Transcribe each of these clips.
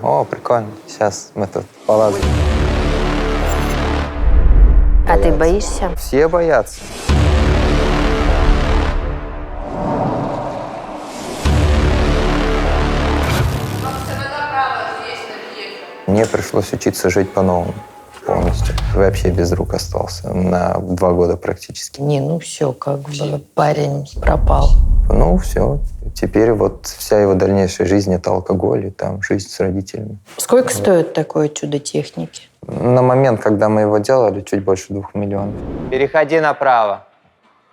О, прикольно. Сейчас мы тут полазим. А ты боишься? Все боятся. Мне пришлось учиться жить по-новому полностью. Вообще без рук остался на 2 года практически. Не, ну все, как бы парень пропал. Ну, все. Теперь вот вся его дальнейшая жизнь — это алкоголь и там жизнь с родителями. Сколько стоит такое чудо техники? На момент, когда мы его делали, чуть больше 2 миллионов. Переходи направо.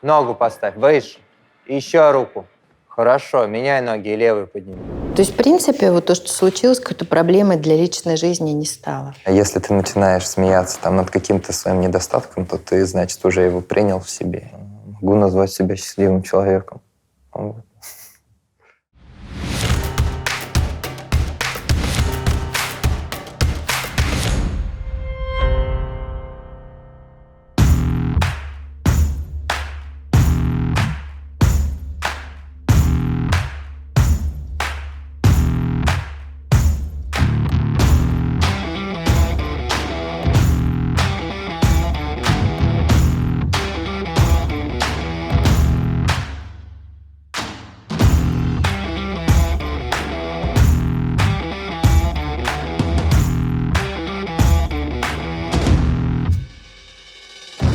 Ногу поставь. Выше. Еще руку. Хорошо. Меняй ноги и левую подними. То есть, в принципе, вот то, что случилось, какой-то проблемой для личной жизни не стало. А если ты начинаешь смеяться там над каким-то своим недостатком, то ты, значит, уже его принял в себе. Могу назвать себя счастливым человеком. Вот.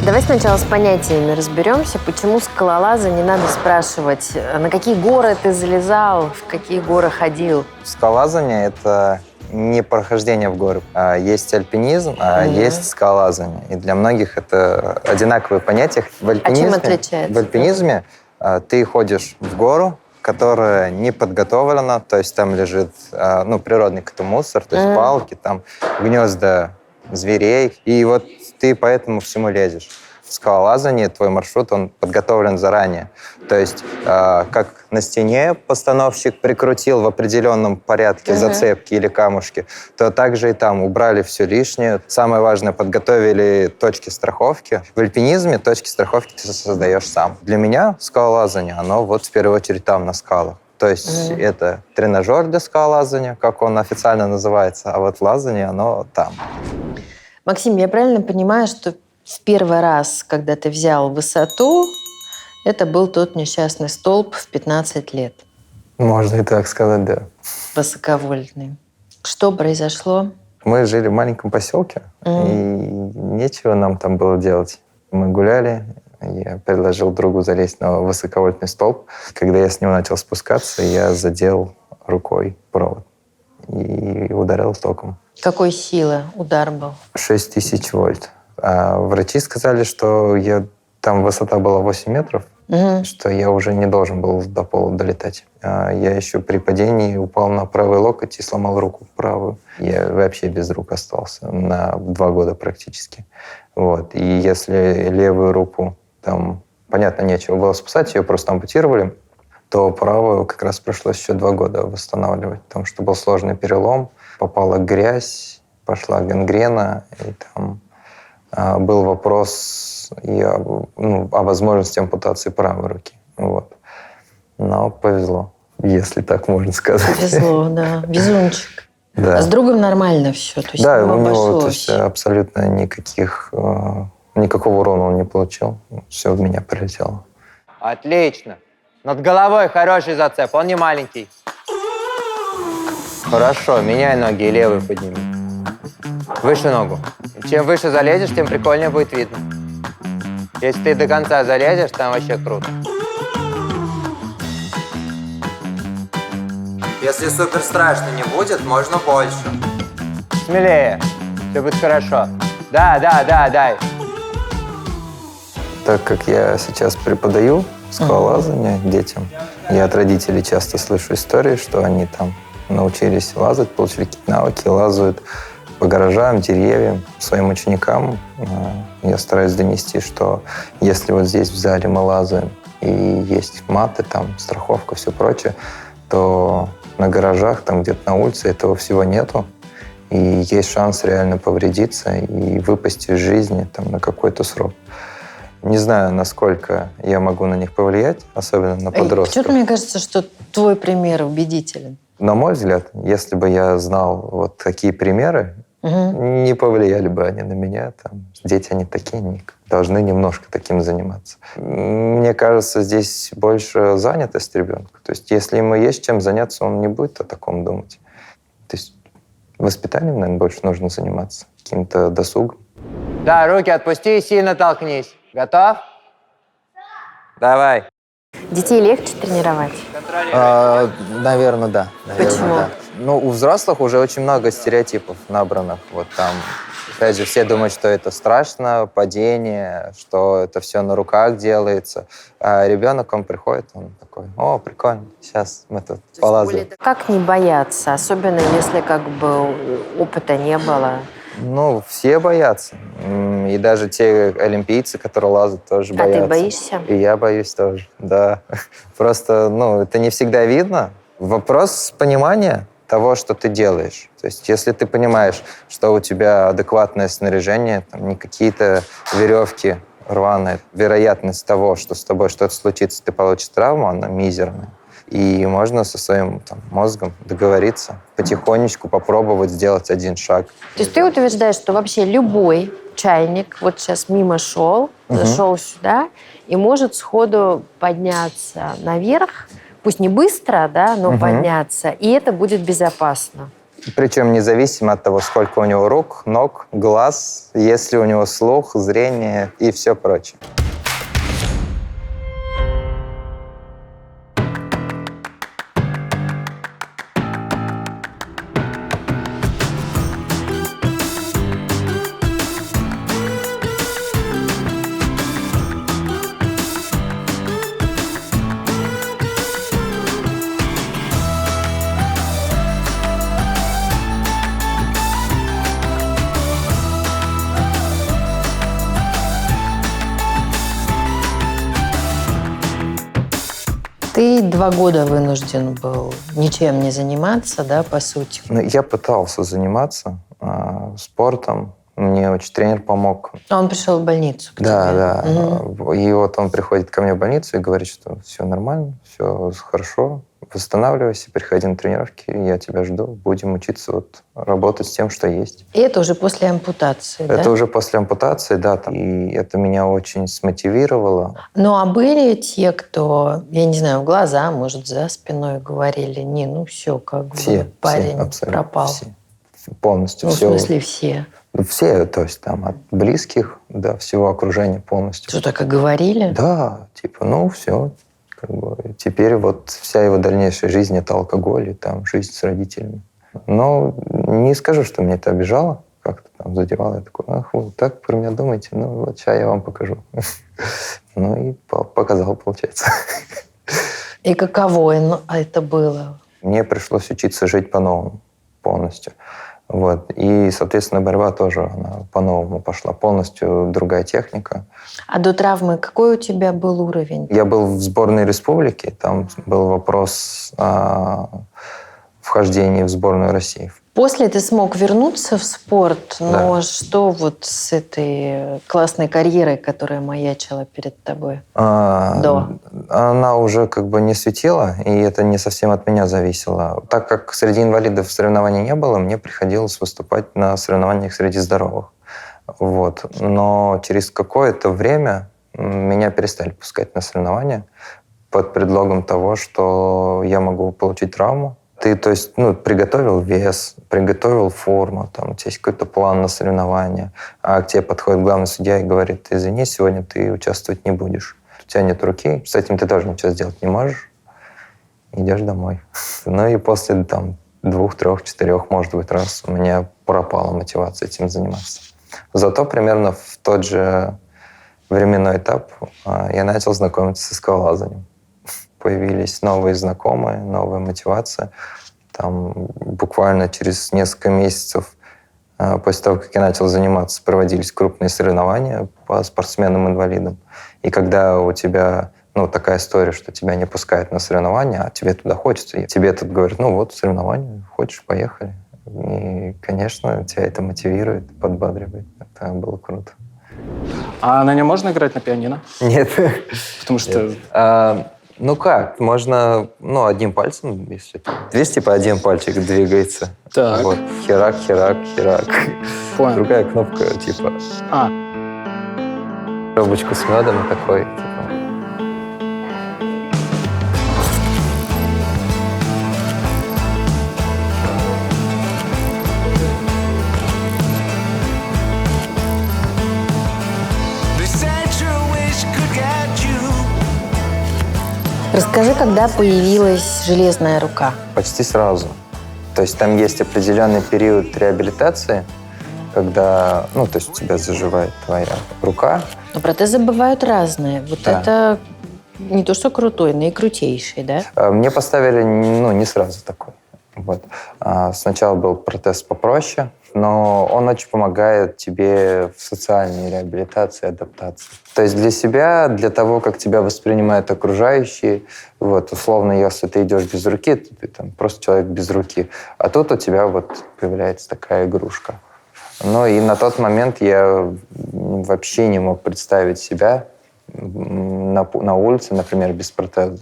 Давай сначала с понятиями разберемся, почему скалолаза не надо спрашивать, на какие горы ты залезал, в какие горы ходил. Скалолазание — это не прохождение в горы. Есть альпинизм, есть скалолазание. И для многих это одинаковые понятия. А чем отличается? В альпинизме ты ходишь в гору, которая не подготовлена, то есть там лежит природный какой-то мусор, то есть палки, там гнезда зверей. И вот ты по этому всему лезешь. В скалолазании твой маршрут, он подготовлен заранее. То есть, как на стене постановщик прикрутил в определенном порядке зацепки или камушки, то также и там убрали все лишнее. Самое важное, подготовили точки страховки. В альпинизме точки страховки ты создаешь сам. Для меня скалолазание, оно вот в первую очередь там, на скалах. То есть это тренажер для скалолазания, как он официально называется, а вот лазание, оно там. Максим, я правильно понимаю, что в первый раз, когда ты взял высоту, это был тот несчастный столб в 15 лет? Можно и так сказать, да. Высоковольтный. Что произошло? Мы жили в маленьком поселке, и нечего нам там было делать. Мы гуляли, я предложил другу залезть на высоковольтный столб. Когда я с него начал спускаться, я задел рукой провод и ударил током. Какой силы удар был? 6000 вольт. А врачи сказали, что там высота была 8 метров, что я уже не должен был до пола долетать. Я еще при падении упал на правый локоть и сломал руку правую. Я вообще без рук остался на 2 года практически. Вот. И если левую руку, там, понятно, нечего было спасать, ее просто ампутировали, то правую как раз пришлось еще 2 года восстанавливать, потому что был сложный перелом, попала грязь, пошла гангрена, и там был вопрос о возможности ампутации правой руки. Вот. Но повезло, если так можно сказать. Повезло, да. Везунчик. Да. А с другом нормально все? То есть да, у него то есть, абсолютно никакого урона он не получил. Все в меня прилетело. Отлично. Над головой хороший зацеп, он не маленький. Хорошо, меняй ноги и левую подними. Выше ногу. Чем выше залезешь, тем прикольнее будет видно. Если ты до конца залезешь, там вообще круто. Если супер страшно не будет, можно больше. Смелее. Все будет хорошо. Да. Так как я сейчас преподаю скалолазание детям, я от родителей часто слышу истории, что они там научились лазать, получили какие-то навыки, лазают по гаражам, деревьям, своим ученикам. Я стараюсь донести, что если вот здесь в зале мы лазаем, и есть маты, там, страховка, все прочее, то на гаражах, там где-то на улице этого всего нету. И есть шанс реально повредиться и выпасть из жизни там, на какой-то срок. Не знаю, насколько я могу на них повлиять, особенно на подростков. Что-то мне кажется, что твой пример убедителен. На мой взгляд, если бы я знал вот такие примеры, не повлияли бы они на меня. Там, дети, они такие, они должны немножко таким заниматься. Мне кажется, здесь больше занятость ребенка. То есть если ему есть чем заняться, он не будет о таком думать. То есть воспитанием, наверное, больше нужно заниматься, каким-то досугом. Да, руки отпусти и сильно толкнись. Готов? Давай. Детей легче тренировать? Наверное, да. Почему? Да. Ну, у взрослых уже очень много стереотипов набранных. Вот там, опять же, все думают, что это страшно, падение, что это все на руках делается. А ребенок, он приходит, он такой: о, прикольно, сейчас мы тут полазаем. Как не бояться, особенно если как бы опыта не было? Ну, все боятся. И даже те олимпийцы, которые лазят, тоже боятся. А ты боишься? И я боюсь тоже, да. Просто, это не всегда видно. Вопрос понимания того, что ты делаешь. То есть если ты понимаешь, что у тебя адекватное снаряжение, там, не какие-то веревки рваные, вероятность того, что с тобой что-то случится, ты получишь травму, она мизерная. И можно со своим мозгом договориться, потихонечку попробовать сделать один шаг. То есть ты утверждаешь, что вообще любой чайник вот сейчас мимо шел, зашел сюда и может сходу подняться наверх, пусть не быстро, да, но подняться, и это будет безопасно. Причем независимо от того, сколько у него рук, ног, глаз, есть ли у него слух, зрение и все прочее. Ты 2 года вынужден был ничем не заниматься, да, по сути? Я пытался заниматься спортом. Мне очень тренер помог. А он пришел в больницу к тебе? Да. И вот он приходит ко мне в больницу и говорит, что все нормально, все хорошо, восстанавливайся, приходи на тренировки, я тебя жду, будем учиться работать с тем, что есть. И это уже после ампутации, да? Это уже после ампутации, да. И это меня очень смотивировало. Ну, а были те, кто, я не знаю, в глаза, может, за спиной говорили: не, все, как бы парень пропал. Все. Полностью Ну, все. в смысле, все? Все, то есть там от близких до всего окружения полностью. Что, так и говорили? Да, все. Теперь вся его дальнейшая жизнь — это алкоголь и жизнь с родителями. Но не скажу, что меня это обижало, как-то задевало. Я такой: вы так про меня думаете? Сейчас я вам покажу. И показал, получается. И каково это было? Мне пришлось учиться жить по-новому полностью. И, соответственно, борьба тоже она по-новому пошла. Полностью другая техника. А до травмы какой у тебя был уровень? Я был в сборной республики. Там был вопрос о вхождении в сборную России. После ты смог вернуться в спорт, но Да. что с этой классной карьерой, которая маячила перед тобой? Она уже не светила, и это не совсем от меня зависело. Так как среди инвалидов соревнований не было, мне приходилось выступать на соревнованиях среди здоровых. Но через какое-то время меня перестали пускать на соревнования под предлогом того, что я могу получить травму. Ты, приготовил вес, приготовил форму, у тебя есть какой-то план на соревнования, а к тебе подходит главный судья и говорит: извини, сегодня ты участвовать не будешь. У тебя нет руки, с этим ты тоже ничего сделать не можешь. Идешь домой. И после 2, 3, 4, может быть, раз у меня пропала мотивация этим заниматься. Зато примерно в тот же временной этап я начал знакомиться со скалолазанием. Появились новые знакомые, новая мотивация. Буквально через несколько месяцев после того, как я начал заниматься, проводились крупные соревнования по спортсменам-инвалидам. И когда у тебя такая история, что тебя не пускают на соревнования, а тебе туда хочется, и тебе тут говорят: соревнования, хочешь, поехали. И, конечно, тебя это мотивирует, подбадривает. Это было круто. А на нем можно играть на пианино? Нет. Потому что... Ну как, можно, одним пальцем, если... Здесь типа один пальчик двигается. Так. Вот, херак, херак, херак. Понял. Другая кнопка, типа, коробочку с медом и такой, типа... Расскажи, когда появилась железная рука? Почти сразу. То есть там есть определенный период реабилитации, когда, то есть у тебя заживает твоя рука. Но протезы бывают разные. Вот Да. это не то, что крутой, но и крутейший, да? Мне поставили, не сразу такой. Вот. Сначала был протез попроще, но он очень помогает тебе в социальной реабилитации, адаптации. То есть для себя, для того, как тебя воспринимают окружающие, условно, если ты идешь без руки, то ты там просто человек без руки. А тут у тебя появляется такая игрушка. Ну и на тот момент я вообще не мог представить себя на улице, например, без протеза.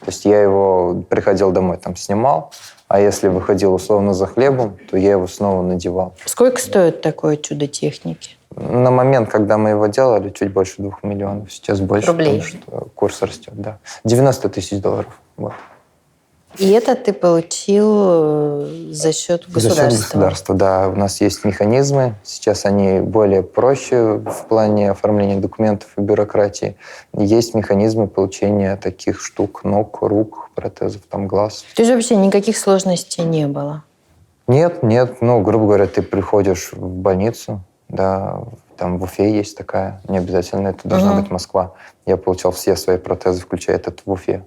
То есть я его приходил домой, там снимал, а если выходил условно за хлебом, то я его снова надевал. Сколько стоит такое чудо техники? На момент, когда мы его делали, чуть больше 2 миллионов. Сейчас больше, Рублей. потому что курс растет, да. 90 тысяч долларов. Вот. И это ты получил за счет государства? За счет государства, да. У нас есть механизмы. Сейчас они более проще в плане оформления документов и бюрократии. Есть механизмы получения таких штук, ног, рук, протезов, глаз. То есть вообще никаких сложностей не было? Нет. Грубо говоря, ты приходишь в больницу, да, там в Уфе есть такая, не обязательно это должна быть Москва. Я получал все свои протезы, включая этот в Уфе.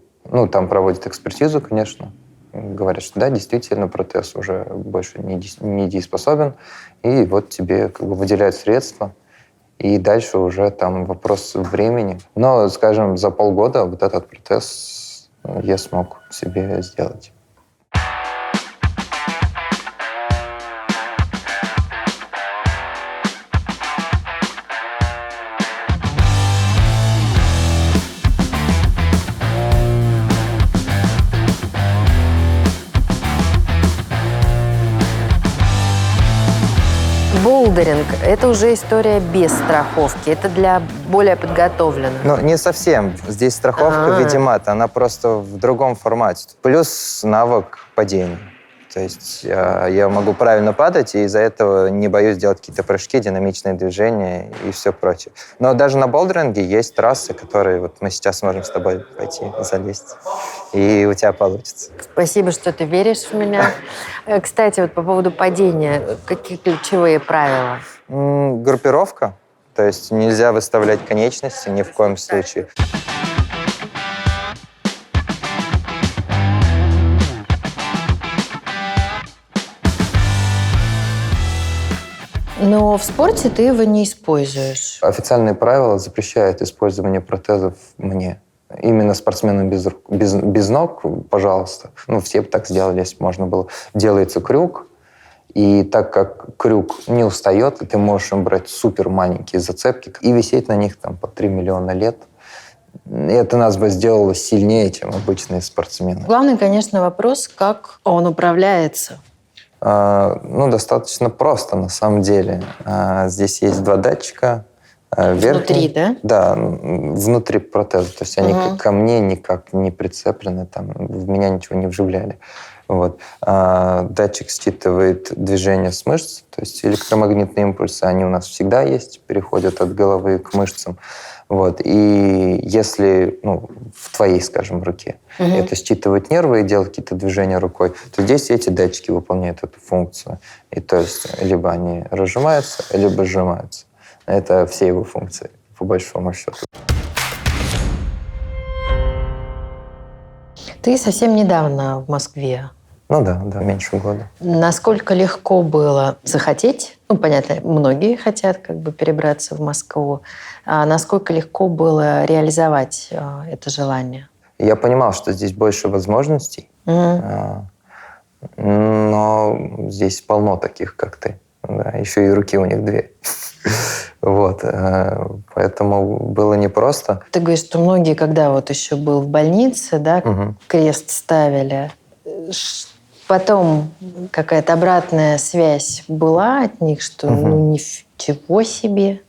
Там проводят экспертизу, конечно. Говорят, что да, действительно, протез уже больше не дееспособен. И тебе выделяют средства. И дальше уже там вопрос времени. Но, скажем, за полгода этот протез я смог себе сделать. Болдеринг – это уже история без страховки. Это для более подготовленных. Не совсем. Здесь страховка, видимо, она просто в другом формате. Плюс навык падения. То есть я могу правильно падать, и из-за этого не боюсь делать какие-то прыжки, динамичные движения и все прочее. Но даже на болдеринге есть трассы, которые мы сейчас можем с тобой пойти, залезть, и у тебя получится. Спасибо, что ты веришь в меня. Кстати, по поводу падения, какие ключевые правила? Группировка. То есть нельзя выставлять конечности ни в коем случае. Но в спорте ты его не используешь. Официальные правила запрещают использование протезов мне. Именно спортсменам без ног, пожалуйста. Все бы так сделали, если бы можно было. Делается крюк, и так как крюк не устает, ты можешь им брать супер маленькие зацепки и висеть на них по 3 миллиона лет. Это нас бы сделало сильнее, чем обычные спортсмены. Главный, конечно, вопрос, как он управляется. Достаточно просто, на самом деле. Здесь есть 2 датчика. Внутри, да? Да, внутри протеза. То есть они ко мне никак не прицеплены, в меня ничего не вживляли. Датчик считывает движение с мышц, то есть электромагнитные импульсы, они у нас всегда есть, переходят от головы к мышцам. И если в твоей, скажем, руке это считывать нервы и делать какие-то движения рукой, то здесь эти датчики выполняют эту функцию. И то есть либо они разжимаются, либо сжимаются. Это все его функции, по большому счету. Ты совсем недавно в Москве. Да, меньше года. Насколько легко было захотеть? Понятно, многие хотят перебраться в Москву. А насколько легко было реализовать это желание? Я понимал, что здесь больше возможностей, но здесь полно таких, как ты. Да, еще и руки у них 2. Вот. Поэтому было непросто. Ты говоришь, что многие, когда вот еще был в больнице, да, крест ставили, потом какая-то обратная связь была от них, что ну ничего себе.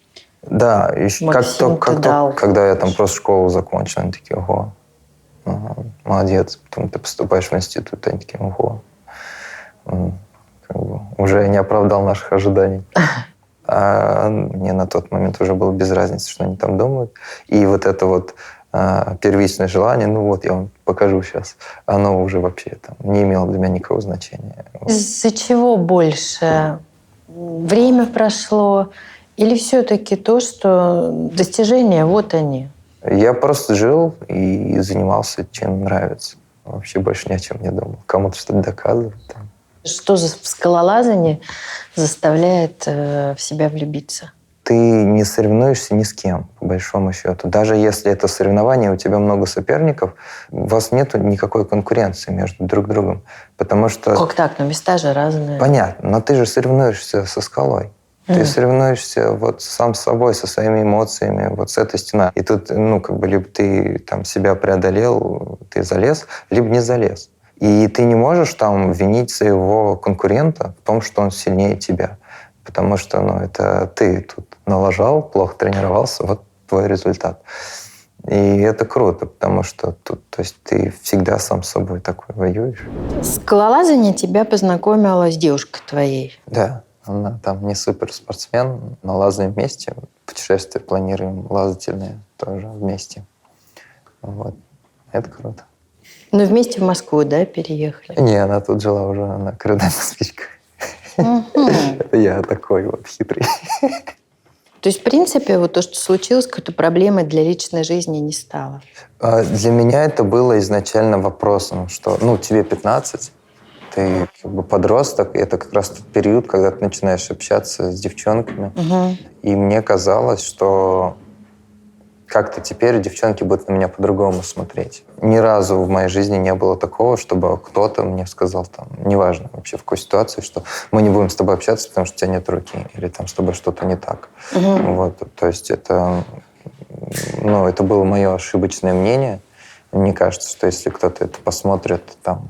Да, еще Максим, когда я там просто школу закончил, они такие, ого, молодец. Потом ты поступаешь в институт, они такие, ого. Как бы уже не оправдал наших ожиданий. А мне на тот момент уже было без разницы, что они там думают. И вот это вот первичное желание, ну вот я вам покажу сейчас, оно уже вообще там не имело для меня никакого значения. Из-за чего больше? Время прошло? Или все-таки то, что достижения, вот они? Я просто жил и занимался, чем нравится. Вообще больше ни о чем не думал. Кому-то что-то доказывать. Там. Что в скалолазании заставляет в себя влюбиться? Ты не соревнуешься ни с кем, по большому счету. Даже если это соревнование, у тебя много соперников, у вас нет никакой конкуренции между друг другом. Потому что... Как так? Но места же разные. Понятно, но ты же соревнуешься со скалой. Ты соревнуешься вот сам с собой, со своими эмоциями, вот с этой стеной. И тут, ну, как бы, либо ты там себя преодолел, ты залез, либо не залез. И ты не можешь там винить своего конкурента в том, что он сильнее тебя. Потому что, ну, это ты тут налажал, плохо тренировался, вот твой результат. И это круто, потому что тут, то есть ты всегда сам с собой такой воюешь. Скалолазание тебя познакомило с девушкой твоей. Да. Она там не суперспортсмен, но лазаем вместе. Путешествия планируем лазательные тоже вместе. Вот. Это круто. Ну, вместе в Москву, да, переехали? Не, она тут жила уже, она коренная москвичка. Это я такой вот хитрый. То есть, в принципе, вот то, что случилось, какой-то проблемой для личной жизни не стало? Для меня это было изначально вопросом, что, ну, тебе 15, ты как бы подросток, и это как раз тот период, когда ты начинаешь общаться с девчонками. И мне казалось, что как-то теперь девчонки будут на меня по-другому смотреть. Ни разу в моей жизни не было такого, чтобы кто-то мне сказал, там, неважно вообще в какой ситуации, что мы не будем с тобой общаться, потому что у тебя нет руки, или там с тобой что-то не так. Вот, то есть это, ну, это было мое ошибочное мнение. Мне кажется, что если кто-то это посмотрит, там,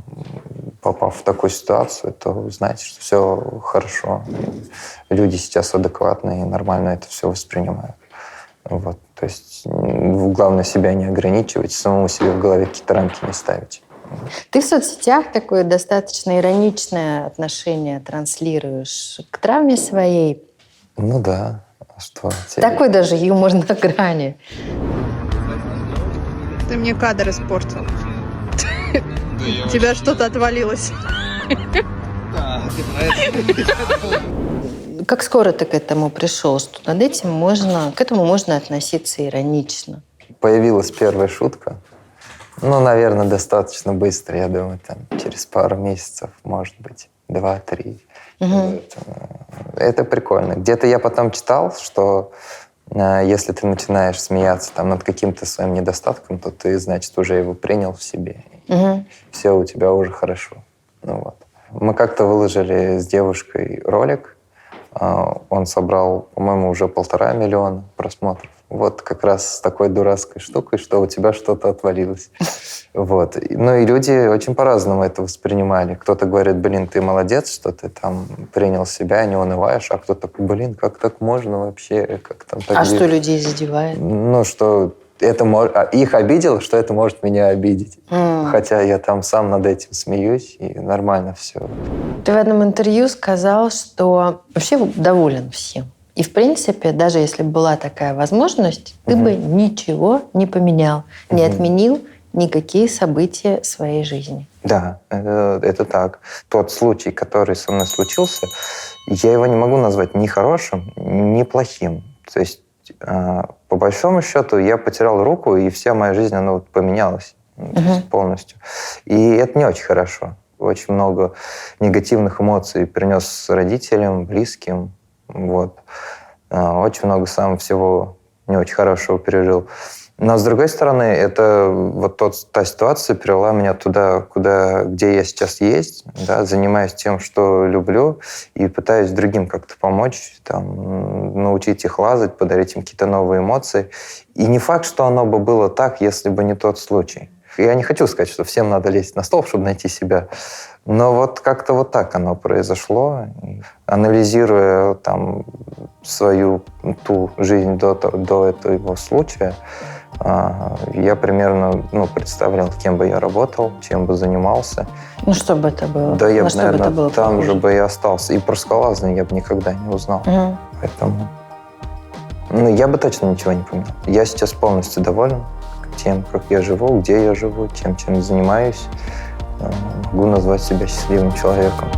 попав в такую ситуацию, то знаете, что все хорошо. Люди сейчас адекватные и нормально это все воспринимают. Вот. То есть главное себя не ограничивать, самому себе в голове какие-то рамки не ставить. Ты в соцсетях такое достаточно ироничное отношение транслируешь к травме своей. Ну да. А что? Такой даже юмор на грани. Ты мне кадр испортил. У тебя что-то отвалилось. Как скоро ты к этому пришел, что к этому можно относиться иронично? Появилась первая шутка. Ну, наверное, достаточно быстро, я думаю, там, через пару месяцев, может быть, 2-3. Это прикольно. Где-то я потом читал, что если ты начинаешь смеяться там, над каким-то своим недостатком, то ты, значит, уже его принял в себе. Все у тебя уже хорошо. Ну, вот. Мы как-то выложили с девушкой ролик. Он собрал, по-моему, уже 1,5 миллиона просмотров. Вот как раз с такой дурацкой штукой, что у тебя что-то отвалилось. Вот. Ну и люди очень по-разному это воспринимали. Кто-то говорит, блин, ты молодец, что ты там принял себя, не унываешь. А кто-то такой, блин, как так можно вообще? Как там так что людей задевает? Ну, что это их обидело, что это может меня обидеть. Хотя я там сам над этим смеюсь, и нормально все. Ты в одном интервью сказал, что вообще доволен всем. И, в принципе, даже если была такая возможность, ты бы ничего не поменял, не отменил никакие события своей жизни. Да, это так. Тот случай, который со мной случился, я его не могу назвать ни хорошим, ни плохим. То есть, по большому счету, я потерял руку, и вся моя жизнь, она вот поменялась полностью. И это не очень хорошо. Очень много негативных эмоций принес родителям, близким. Вот. Очень много сам всего не очень хорошего пережил. Но, с другой стороны, это вот та ситуация привела меня туда, где я сейчас есть, да, занимаюсь тем, что люблю, и пытаюсь другим как-то помочь, там, научить их лазать, подарить им какие-то новые эмоции. И не факт, что оно бы было так, если бы не тот случай. Я не хочу сказать, что всем надо лезть на столб, чтобы найти себя. Но вот как-то вот так оно произошло. Анализируя там свою ту жизнь до этого случая, я примерно представлял, кем бы я работал, чем бы занимался. Ну, что бы это было? Да, я бы, что бы это наверное, было там похоже? же бы и остался. И про скалолазание я бы никогда не узнал. Поэтому я бы точно ничего не поменял. Я сейчас полностью доволен тем, как я живу, где я живу, чем занимаюсь. Могу назвать себя счастливым человеком.